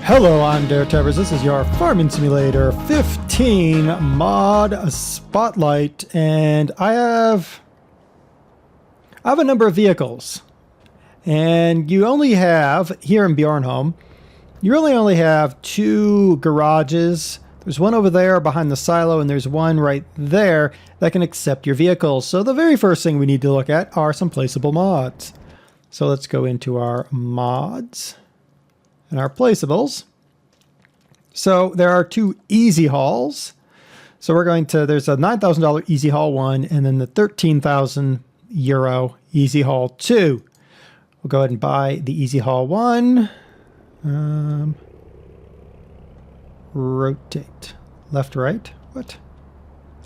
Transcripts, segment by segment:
Hello, I'm DerTebbers. This is your Farming Simulator 15 mod spotlight, and I have a number of vehicles. And you only have, here in Bjornholm, you really only have 2 garages. There's one over there behind the silo, and there's one right there that can accept your vehicles. So the very first thing we need to look at are some placeable mods. So let's go into our mods and our placeables. So there are 2 easy hauls. So we're going to, there's a $9,000 easy haul 1 and then the 13,000 euro easy haul 2. We'll go ahead and buy the easy haul 1. Rotate. Left, right? What?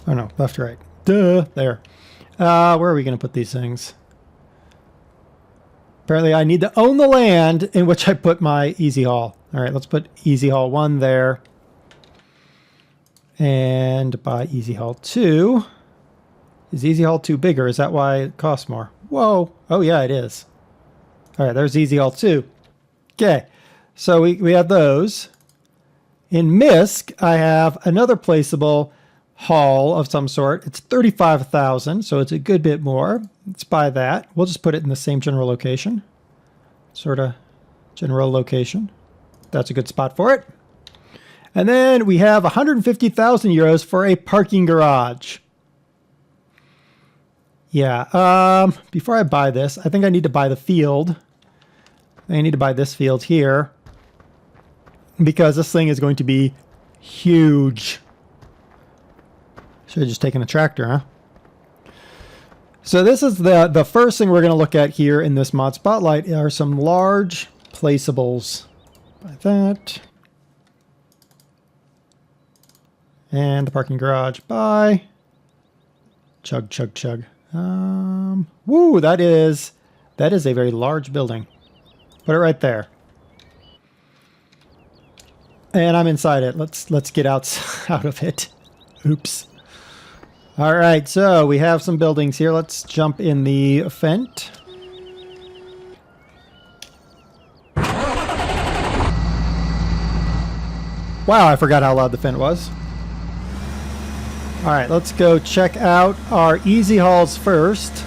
Oh no, left, right. Duh, there. Where are we going to put these things? Apparently I need to own the land in which I put my easy haul. All right, let's put easy haul 1 there. And buy easy haul 2. Is easy haul 2 bigger? Is that why it costs more? Whoa. Oh yeah, it is. All right, there's easy haul 2. Okay, so we have those. In Misk, I have another placeable haul of some sort. It's 35,000, so it's a good bit more. Let's buy that. We'll just put it in the same general location. Sort of general location. That's a good spot for it. And then we have 150,000 euros for a parking garage. Yeah, before I buy this, I think I need to buy the field. I need to buy this field here, because this thing is going to be huge. Should have just taken a tractor, huh? So this is the first thing we're going to look at here in this mod spotlight are some large placeables. Buy that. And the parking garage. Buy. Chug, chug, chug. Woo, that is a very large building. Put it right there. And I'm inside it. Let's get out of it. Oops. All right, so we have some buildings here. Let's jump in the Fent. Wow, I forgot how loud the Fent was. All right, let's go check out our easy hauls first.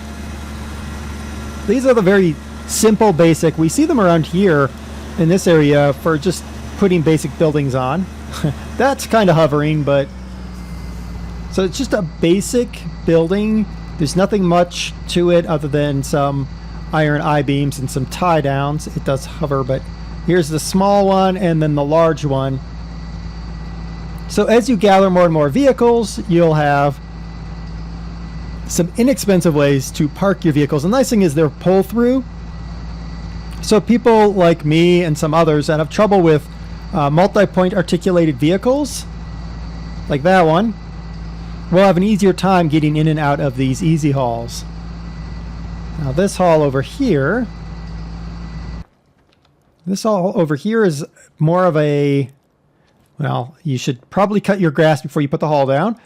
These are the very simple, basic. We see them around here in this area for just putting basic buildings on. That's kind of hovering, but so it's just a basic building. There's nothing much to it other than some iron I-beams and some tie downs. It does hover, but here's the small one and then the large one. So as you gather more and more vehicles, you'll have some inexpensive ways to park your vehicles. The nice thing is they're pull through. So people like me and some others that have trouble with multi-point articulated vehicles, like that one, will have an easier time getting in and out of these easy hauls. Now this haul over here, is more of a, well, you should probably cut your grass before you put the haul down,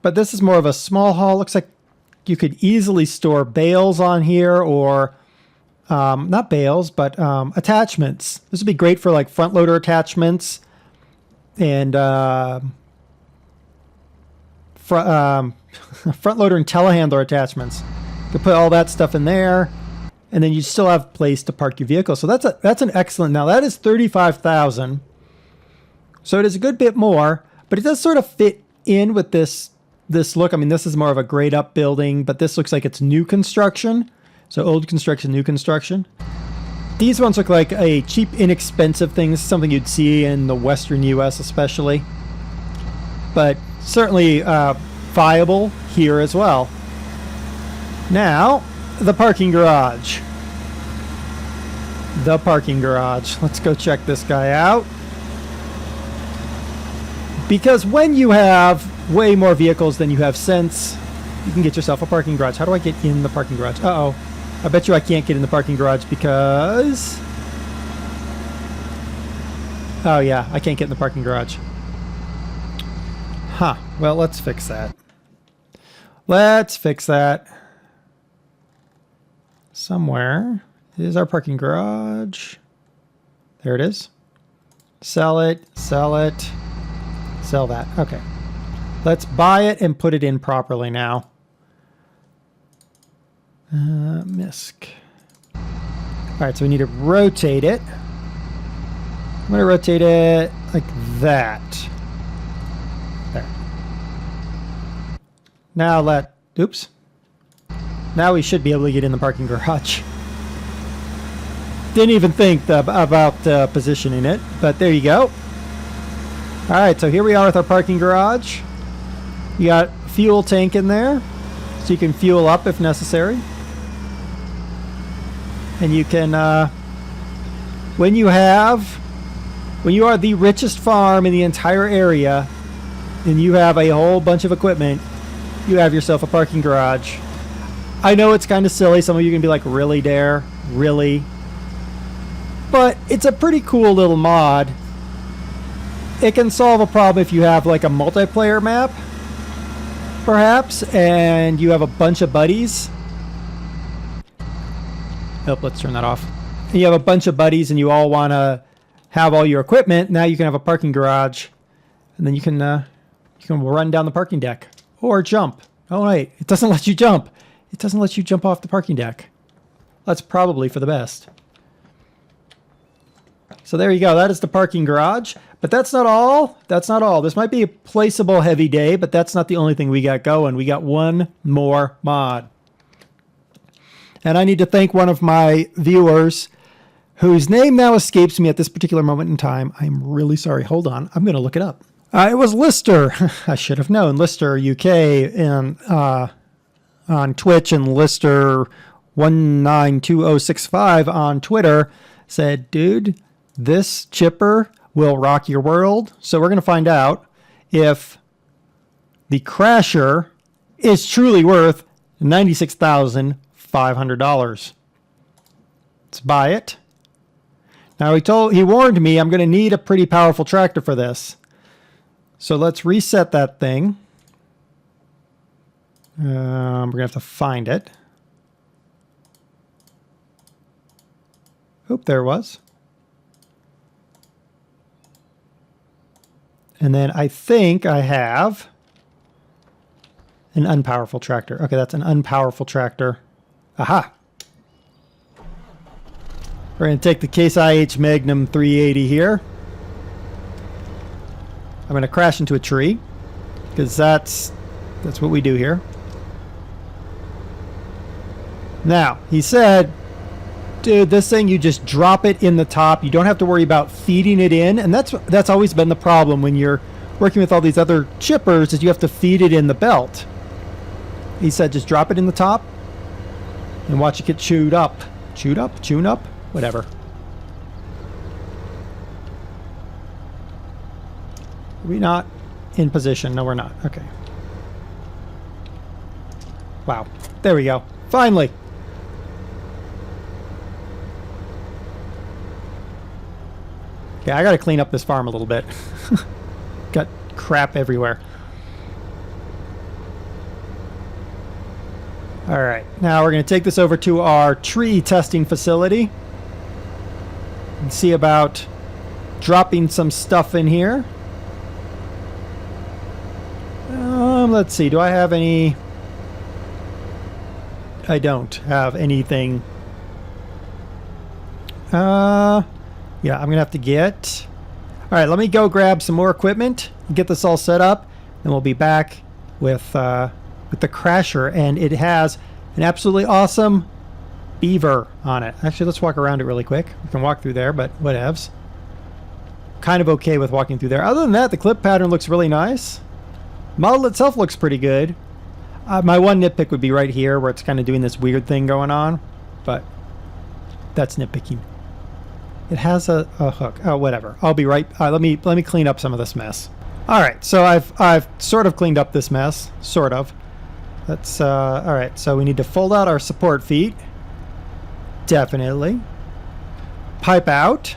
but this is more of a small haul. Looks like you could easily store bales on here, or not bales, but attachments. This would be great for like front loader attachments and front loader and telehandler attachments. You could put all that stuff in there, and then you still have place to park your vehicle. So that's an excellent. Now that is 35,000. So it is a good bit more, but it does sort of fit in with this look. I mean, this is more of a grade up building, but this looks like it's new construction. So old construction, new construction. These ones look like a cheap, inexpensive thing. This is something you'd see in the Western US especially, but certainly viable here as well. Now, the parking garage. The parking garage. Let's go check this guy out. Because when you have way more vehicles than you have sense, you can get yourself a parking garage. How do I get in the parking garage? Uh-oh. I bet you I can't get in the parking garage because... oh yeah, I can't get in the parking garage. Huh. Well, let's fix that. Let's fix that. Somewhere is our parking garage. There it is. Sell it, sell it, sell that. Okay. Let's buy it and put it in properly now. Misc. All right, so we need to rotate it. I'm going to rotate it like that. There. Now oops. Now we should be able to get in the parking garage. Didn't even think about positioning it, but there you go. All right, so here we are with our parking garage. You got a fuel tank in there, so you can fuel up if necessary. And you can, when you are the richest farm in the entire area, and you have a whole bunch of equipment, you have yourself a parking garage. I know it's kind of silly. Some of you can be like, really, Dare? Really? But it's a pretty cool little mod. It can solve a problem if you have like a multiplayer map, perhaps, and you have a bunch of buddies. Oh, let's turn that off. And you have a bunch of buddies and you all want to have all your equipment. Now you can have a parking garage, and then you can run down the parking deck or jump. Oh wait, it doesn't let you jump. It doesn't let you jump off the parking deck. That's probably for the best. So there you go. That is the parking garage. But that's not all. That's not all. This might be a placeable heavy day, but that's not the only thing we got going. We got one more mod. And I need to thank one of my viewers whose name now escapes me at this particular moment in time. I'm really sorry. Hold on. I'm going to look it up. It was Lister. I should have known. Lister UK and on Twitch, and Lister 192065 on Twitter said, dude, this chipper will rock your world. So we're going to find out if the Crasher is truly worth $96,500. Let's buy it. Now he warned me I'm going to need a pretty powerful tractor for this. So let's reset that thing. We're going to have to find it. Oop, there it was. And then I think I have an unpowerful tractor. Okay, that's an unpowerful tractor. Aha! We're going to take the Case IH Magnum 380 here. I'm going to crash into a tree, because that's what we do here. Now, he said, dude, this thing, you just drop it in the top. You don't have to worry about feeding it in. And that's always been the problem when you're working with all these other chippers, is you have to feed it in the belt. He said, just drop it in the top and watch it get chewed up. Chewed up? Chewed up? Whatever. Are we not in position? No, we're not. Okay. Wow. There we go. Finally. Okay, I gotta clean up this farm a little bit. Got crap everywhere. Alright, now we're gonna take this over to our tree testing facility and see about dropping some stuff in here. Let's see, do I have any? I don't have anything. Yeah, I'm gonna have to get. All right, let me go grab some more equipment and get this all set up, and we'll be back with the Crasher, and it has an absolutely awesome beaver on it. Actually, let's walk around it really quick. We can walk through there, but whatevs. Kind of okay with walking through there. Other than that, the clip pattern looks really nice. Model itself looks pretty good. My one nitpick would be right here, where it's kind of doing this weird thing going on, but that's nitpicking. It has a hook. Oh, whatever. I'll be right. Let me clean up some of this mess. All right, so I've sort of cleaned up this mess, sort of. That's all right. So we need to fold out our support feet. Definitely. Pipe out.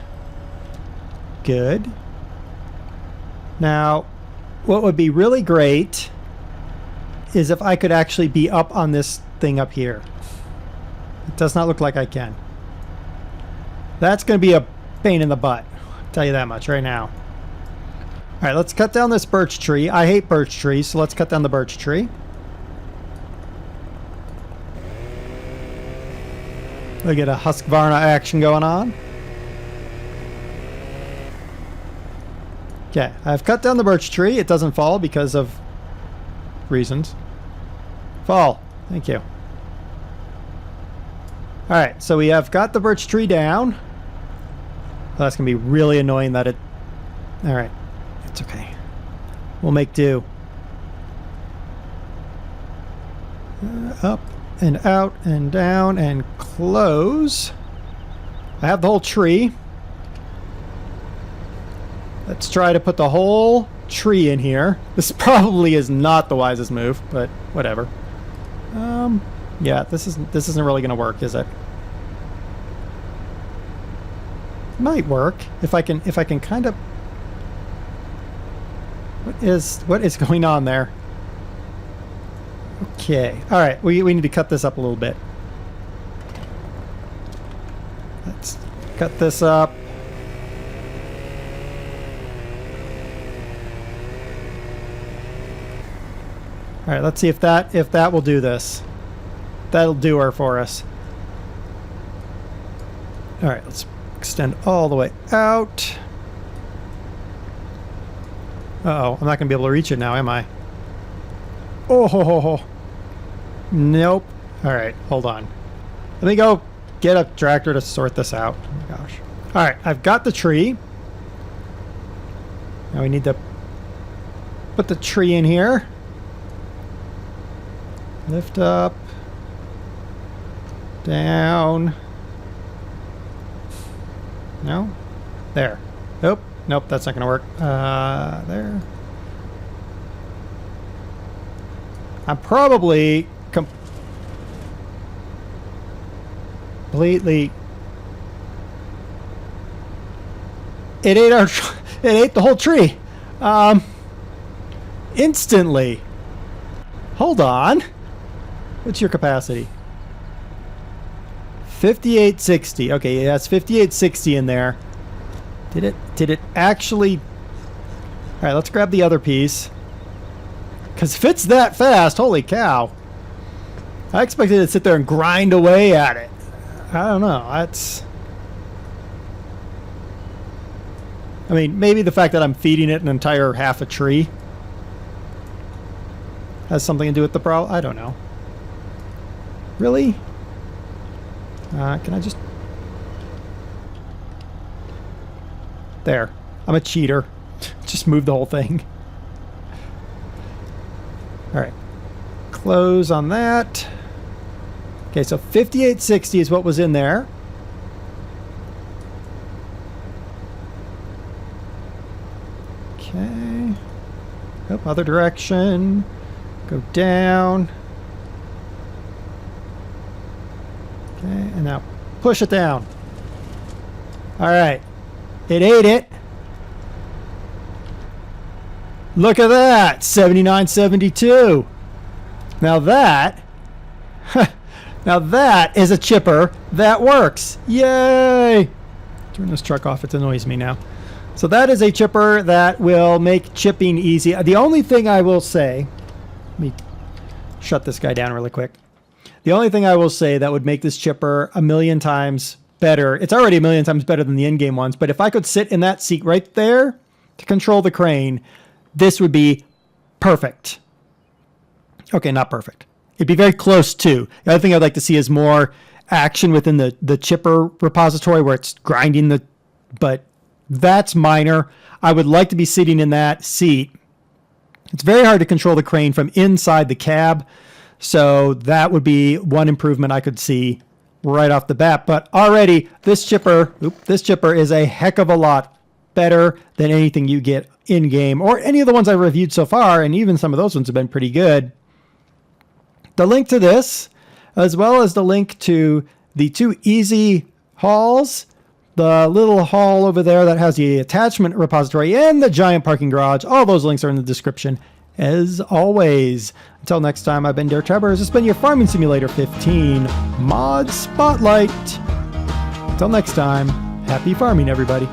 Good. Now, what would be really great is if I could actually be up on this thing up here. It does not look like I can. That's going to be a pain in the butt. Tell you that much right now. All right, let's cut down this birch tree. I hate birch trees, so let's cut down the birch tree. Look at a Husqvarna action going on. Okay, I've cut down the birch tree. It doesn't fall because of reasons. Fall. Thank you. All right, so we have got the birch tree down. Well, that's going to be really annoying that it... All right, it's okay. We'll make do. Up and out and down and close. I have the whole tree. Let's try to put the whole tree in here. This probably is not the wisest move, but whatever. Yeah, this isn't really gonna work, is it? Might work if I can kind of. What is going on there? Okay, all right. We need to cut this up a little bit. Let's cut this up. All right, let's see if that will do this. That'll do her for us. All right, let's extend all the way out. Uh-oh, I'm not gonna be able to reach it now, am I? Oh, ho, ho, ho. Nope. All right, hold on. Let me go get a tractor to sort this out. Oh my gosh. All right, I've got the tree. Now we need to put the tree in here. Lift up. Down. No? There. Nope. Nope, that's not going to work. There. I'm probably completely... It ate the whole tree. Instantly. Hold on. What's your capacity? 5860. Okay, yeah, it's 5860 in there. Did it actually... All right, let's grab the other piece. Because if it's that fast, holy cow. I expected it to sit there and grind away at it. I don't know. That's... I mean, maybe the fact that I'm feeding it an entire half a tree has something to do with the problem. I don't know. Really? Can I just... There. I'm a cheater. Just move the whole thing. Alright. Close on that. Okay, so 5860 is what was in there. Okay. Up, other direction. Go down. Okay, and now push it down. Alright. It ate it. Look at that. 7972. Now that is a chipper that works. Yay! Turn this truck off. It annoys me now. So that is a chipper that will make chipping easy. The only thing I will say, let me shut this guy down really quick. The only thing I will say that would make this chipper a million times better, it's already a million times better than the in-game ones, but if I could sit in that seat right there to control the crane, this would be perfect. Okay, not perfect. It'd be very close to. The other thing I'd like to see is more action within the chipper repository where it's grinding the, but that's minor. I would like to be sitting in that seat. It's very hard to control the crane from inside the cab, so that would be one improvement I could see right off the bat. But already this chipper is a heck of a lot better than anything you get in game or any of the ones I reviewed so far, and even some of those ones have been pretty good. The link to this, as well as the link to the two easy hauls, the little haul over there that has the attachment repository and the giant parking garage, all those links are in the description as always. Until next time, I've been DerTebbers. It's been your Farming Simulator 15 Mod Spotlight. Until next time, happy farming, everybody.